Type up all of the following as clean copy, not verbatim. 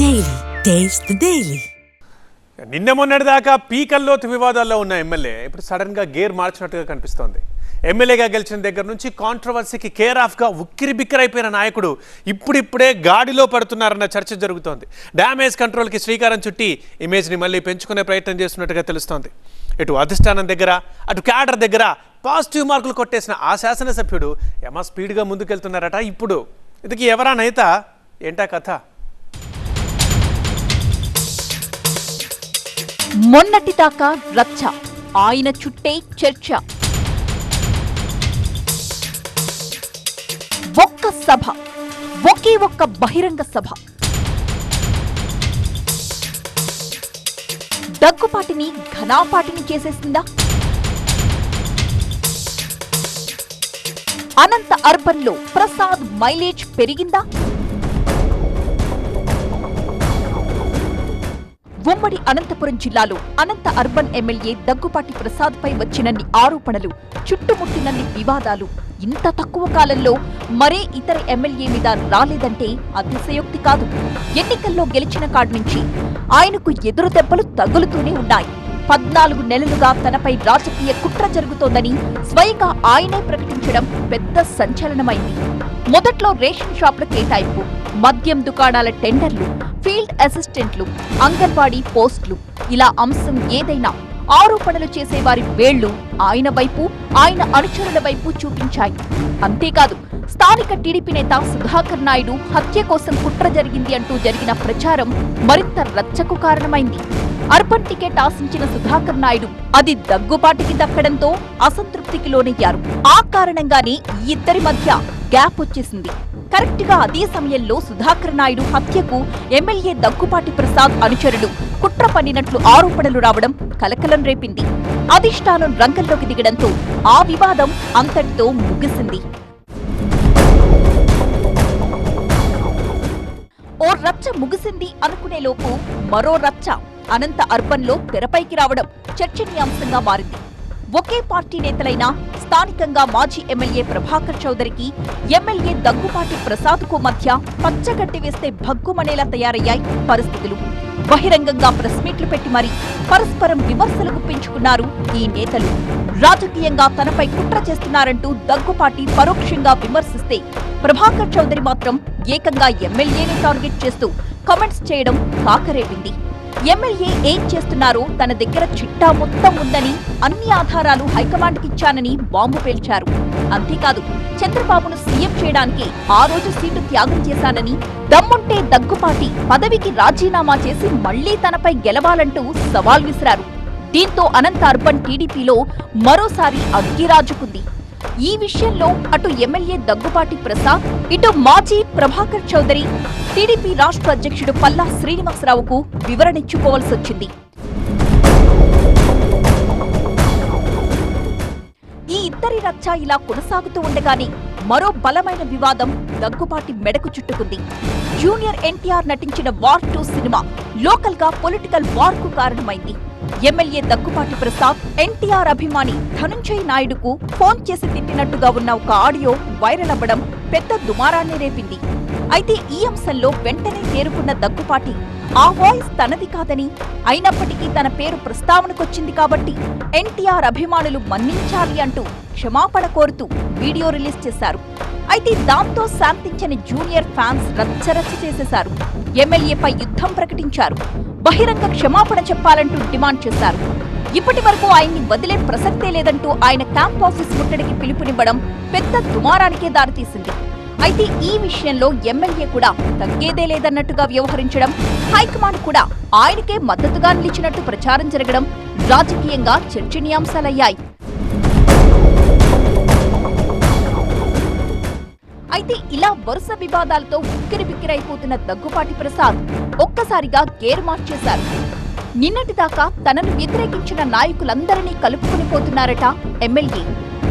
Daily. Taste the Daily. నిన్న మొన్నటిదాకా పీకల్లోతు వివాదాల్లో ఉన్న ఎమ్మెల్యే ఇప్పుడు సడన్గా గేర్ మార్చినట్టుగా కనిపిస్తోంది. ఎమ్మెల్యేగా గెలిచిన దగ్గర నుంచి కాంట్రవర్సీకి కేర్ ఆఫ్గా ఉక్కిరి బిక్కిరైపోయిన నాయకుడు ఇప్పుడిప్పుడే గాడిలో పడుతున్నారన్న చర్చ జరుగుతోంది. డ్యామేజ్ కంట్రోల్కి శ్రీకారం చుట్టి ఇమేజ్ని మళ్ళీ పెంచుకునే ప్రయత్నం చేస్తున్నట్టుగా తెలుస్తోంది. ఇటు అధిష్టానం దగ్గర అటు క్యాడర్ దగ్గర పాజిటివ్ మార్కులు కొట్టేసిన ఆ శాసనసభ్యుడు యమ స్పీడ్గా ముందుకెళ్తున్నారట. ఇప్పుడు ఇదికి ఎవరా నేత, ఏంటా కథ? మొన్నటి దాకా రచ్చ, ఆయన చుట్టే చర్చ. ఒక్క సభ, ఒకే ఒక్క బహిరంగ సభ దగ్గుపాటిని ఘనాపాటిని చేసేసిందా? అనంత అర్బన్లో ప్రసాద్ మైలేజ్ పెరిగిందా? ఉమ్మడి అనంతపురం జిల్లాలో అనంత అర్బన్ ఎమ్మెల్యే దగ్గుపాటి ప్రసాద్ పై వచ్చినన్ని ఆరోపణలు, చుట్టుముట్టినన్ని వివాదాలు ఇంత తక్కువ కాలంలో మరే ఇతర ఎమ్మెల్యే మీద రాలేదంటే అతిశయోక్తి కాదు. ఎన్నికల్లో గెలిచిన కాడి నుంచి ఆయనకు ఎదురు దెబ్బలు తగులుతూనే ఉన్నాయి. 14 నెలలుగా తనపై రాజకీయ కుట్ర జరుగుతోందని స్వయంగా ఆయనే ప్రకటించడం పెద్ద సంచలనమైంది. మొదట్లో రేషన్ షాపుల కేటాయింపు, మద్యం దుకాణాల టెండర్లు, ఫీల్డ్ అసిస్టెంట్లు, అంగన్వాడీ పోస్టులు, ఇలా అంశం ఏదైనా ఆరోపణలు చేసేవారి వేళ్లు ఆయన వైపు, ఆయన అనుచరుల వైపు చూపించాయి. అంతేకాదు, స్థానిక టీడీపీ నేత సుధాకర్ నాయుడు హత్య కోసం కుట్ర జరిగింది అంటూ జరిగిన ప్రచారం మరింత రచ్చకు కారణమైంది. అర్బన్ టికెట్ ఆశించిన సుధాకర్ నాయుడు అది దగ్గుపాటికి దక్కడంతో అసంతృప్తికి లోనయ్యారు. ఆ కారణంగానే ఈ ఇద్దరి మధ్య గ్యాప్ వచ్చేసింది. కరెక్ట్ గా అదే సమయంలో సుధాకర్ నాయుడు హత్యకు ఎమ్మెల్యే దగ్గుపాటి ప్రసాద్ అనుచరులు కుట్ర పన్నినట్లు ఆరోపణలు రావడం కలకలం రేపింది. అధిష్టానం రంగంలోకి దిగడంతో ఆ వివాదం అంతటితో ముగిసింది. ఓ రచ్చ ముగిసింది అనుకునే లోపు మరో రచ్చ అనంత అర్బన్లో తెరపైకి రావడం చర్చనీయాంశంగా మారింది. ఒకే పార్టీ నేతలైన స్థానికంగా మాజీ ఎమ్మెల్యే ప్రభాకర్ చౌదరికి, ఎమ్మెల్యే దగ్గుపాటి ప్రసాద్కు మధ్య పచ్చగడ్డి వేస్తే భగ్గుమనేలా తయారయ్యాయి పరిస్థితులు. బహిరంగంగా ప్రెస్ మీట్లు పెట్టి మరీ పరస్పరం విమర్శలు గుప్పించుకున్నారు ఈ నేతలు. రాజకీయంగా తనపై కుట్ర చేస్తున్నారంటూ దగ్గుపాటి పరోక్షంగా విమర్శిస్తే, ప్రభాకర్ చౌదరి మాత్రం ఏకంగా ఎమ్మెల్యేని టార్గెట్ చేస్తూ కామెంట్స్ చేయడం కాకరేపింది. ఎమ్మెల్యే ఏం చేస్తున్నారో తన దగ్గర చిట్టా మొత్తం ఉందని, అన్ని ఆధారాలు హైకమాండ్కిచ్చానని బాంబు పేల్చారు. అంతేకాదు, చంద్రబాబును సీఎం చేయడానికి ఆ రోజు సీటు త్యాగం చేశానని, దమ్ముంటే దగ్గుపాటి పదవికి రాజీనామా చేసి మళ్లీ తనపై గెలవాలంటూ సవాల్ విసిరారు. దీంతో అనంత అర్బన్ టీడీపీలో మరోసారి అగ్గిరాజుకుంది. ఈ విషయంలో అటు ఎమ్మెల్యే దగ్గుపాటి ప్రసాద్, ఇటు మాజీ ప్రభాకర్ చౌదరి టీడీపీ రాష్ట్ర అధ్యక్షుడు పల్లా శ్రీనివాసరావుకు వివరణిచ్చుకోవాల్సొచ్చింది. ఈ ఇద్దరి రచ్చ ఇలా కొనసాగుతూ ఉండగానే మరో బలమైన వివాదం దగ్గుపాటి మెడకు చుట్టుకుంది. జూనియర్ ఎన్టీఆర్ నటించిన వార్ 2 సినిమా లోకల్ గా పొలిటికల్ వార్ కు కారణమైంది. ఎమ్మెల్యే దగ్గుపాటి ప్రసాద్ ఎన్టీఆర్ అభిమాని ధనుంజయ్ నాయుడుకు ఫోన్ చేసి తిట్టినట్టుగా ఉన్న ఒక ఆడియో వైరల్ అవ్వడం పెద్ద దుమారాన్ని రేపింది. అయితే ఈ అంశంలో వెంటనే తేరుకున్న దగ్గుపాటి ఆ వాయిస్ తనది కాదని, అయినప్పటికీ తన పేరు ప్రస్తావనకొచ్చింది కాబట్టి ఎన్టీఆర్ అభిమానులు మన్నించాలి అంటూ క్షమాపణ కోరుతూ వీడియో రిలీజ్ చేశారు. అయితే దాంతో శాంతించని జూనియర్ ఫ్యాన్స్ రచ్చరచ్చ చేసేశారు. ఎమ్మెల్యేపై యుద్ధం ప్రకటించారు. బహిరంగ క్షమాపణ చెప్పాలంటూ డిమాండ్ చేశారు. ఇప్పటి వరకు ఆయన్ని వదిలే ప్రసక్తే లేదంటూ ఆయన క్యాంప్ ఆఫీస్ ముట్టడికి పిలుపునివ్వడం పెద్ద దుమారానికే దారితీసింది. అయితే ఈ విషయంలో ఎమ్మెల్యే కూడా తగ్గేదే లేదన్నట్టుగా వ్యవహరించడం, హైకమాండ్ కూడా ఆయనకే మద్దతుగా నిలిచినట్టు ప్రచారం జరగడం రాజకీయంగా చర్చనీయాంశాలయ్యాయి. అయితే ఇలా వరుస వివాదాలతో ఉక్కిరిబిక్కిరైపోతున్న దగ్గుపాటి ప్రసాద్ ఒక్కసారిగా గేర్ మార్చేశారు. నిన్నటిదాకా తనను వ్యతిరేకించిన నాయకులందరినీ కలుపుకుని పోతున్నారట ఎమ్మెల్యే.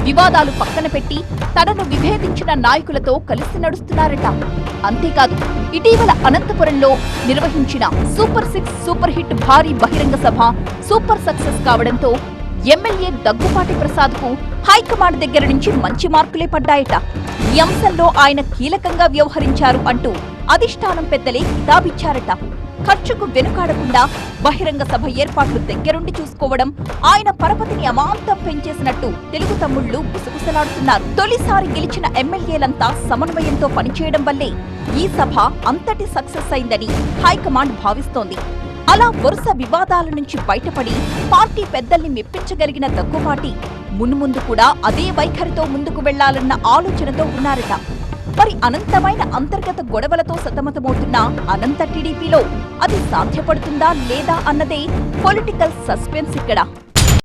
వివాదాలు పక్కన పెట్టి తనను విభేదించిన నాయకులతో కలిసి నడుస్తున్నారట. అంతేకాదు, ఇటీవల అనంతపురంలో నిర్వహించిన సూపర్ 6 సూపర్ హిట్ భారీ బహిరంగ సభ సూపర్ సక్సెస్ కావడంతో ఎమ్మెల్యే దగ్గుపాటి ప్రసాద్కు హైకమాండ్ దగ్గర నుంచి మంచి మార్కులే పడ్డాయట. ఈ అంశంలో ఆయన కీలకంగా వ్యవహరించారు అంటూ అధిష్టానం పెద్దలే కితాబిచ్చారట. ఖర్చుకు వెనుకాడకుండా బహిరంగ సభ ఏర్పాట్లు దగ్గరుండి చూసుకోవడం ఆయన పరపతిని అమాంతం పెంచేసినట్టు తెలుగు తమ్ముళ్లు గుసగుసలాడుతున్నారు. తొలిసారి గెలిచిన ఎమ్మెల్యేలంతా సమన్వయంతో పనిచేయడం వల్లే ఈ సభ అంతటి సక్సెస్ అయిందని హైకమాండ్ భావిస్తోంది. అలా వరుస వివాదాల నుంచి బయటపడి పార్టీ పెద్దల్ని మెప్పించగలిగిన దగ్గుబాటి మున్ముందు కూడా అదే వైఖరితో ముందుకు వెళ్లాలన్న ఆలోచనతో ఉన్నారట. మరి అనంతమైన అంతర్గత గొడవలతో సతమతమవుతున్న అనంత టీడీపీలో అది సాధ్యపడుతుందా లేదా అన్నదే పొలిటికల్ సస్పెన్స్ ఇక్కడ.